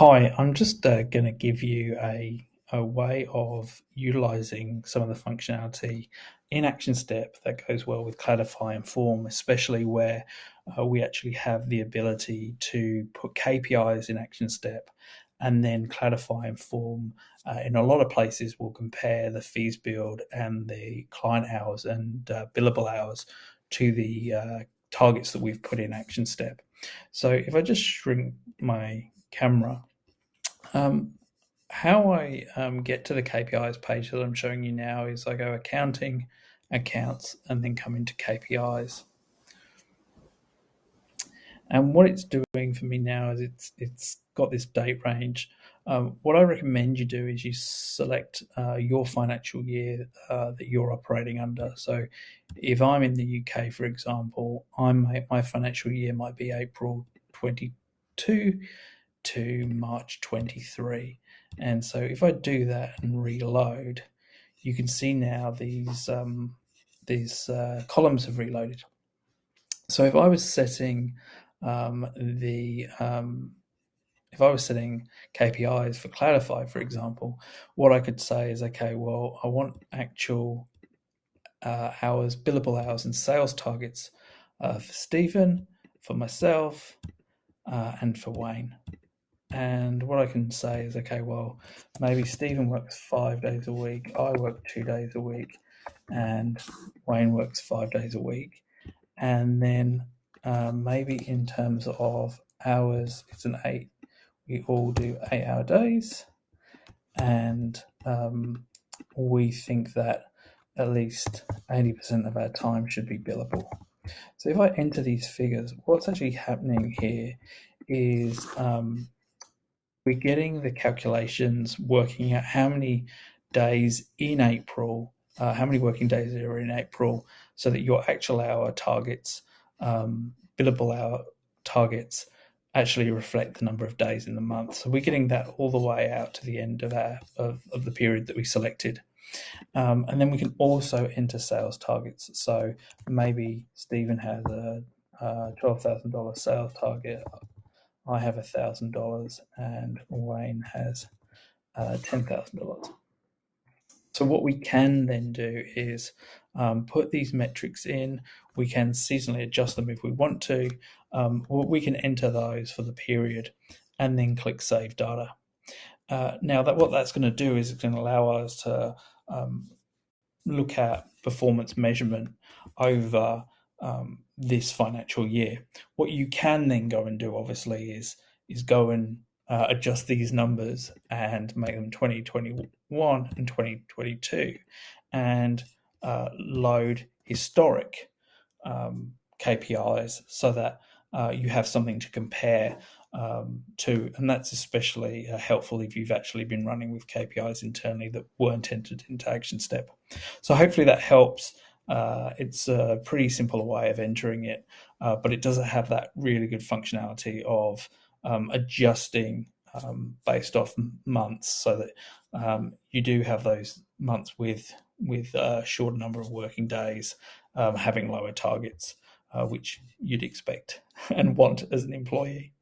Hi, I'm just going to give you a way of utilizing some of the functionality in Actionstep that goes well with Cloudify Inform, especially where we actually have the ability to put KPIs in Actionstep, and then Cloudify Inform in a lot of places will compare the fees billed and the client hours and billable hours to the targets that we've put in Actionstep. So if I just shrink my camera, um, how I get to the KPIs page that I'm showing you now is I go accounting, accounts, and then come into KPIs. And what it's doing for me now is it's got this date range. What I recommend you do is you select your financial year that you're operating under. So, if I'm in the UK, for example, my financial year might be April 22 to March 23. And so if I do that and reload, you can see now these columns have reloaded. So if I was setting the if I was setting KPIs for Cloudify, for example, what I could say is, okay, well, I want actual hours, billable hours, and sales targets for Stephen, for myself, and for Wayne. And what I can say is, okay, well, maybe Stephen works 5 days a week, I work 2 days a week, and Wayne works 5 days a week. And then maybe in terms of hours, it's an eight. We all do 8-hour days, and we think that at least 80% of our time should be billable. So if I enter these figures, what's actually happening here is we're getting the calculations working out how many days in April, how many working days there are in April, so that your actual hour targets, billable hour targets, actually reflect the number of days in the month. So we're getting that all the way out to the end of of the period that we selected. And then we can also enter sales targets. So maybe Stephen has a $12,000 sales target. I have $1,000 and Wayne has $10,000. So what we can then do is put these metrics in. We can seasonally adjust them if we want to. We can enter those for the period and then click Save Data. Now, what that's going to do is it's going to allow us to look at performance measurement over this financial year. What you can then go and do, obviously, is go and adjust these numbers and make them 2021 and 2022, and load historic KPIs so that you have something to compare to, and that's especially helpful if you've actually been running with KPIs internally that weren't entered into Actionstep. So hopefully that helps. It's a pretty simple way of entering it, but it doesn't have that really good functionality of adjusting based off months, so that you do have those months with a shorter number of working days having lower targets, which you'd expect and want as an employee.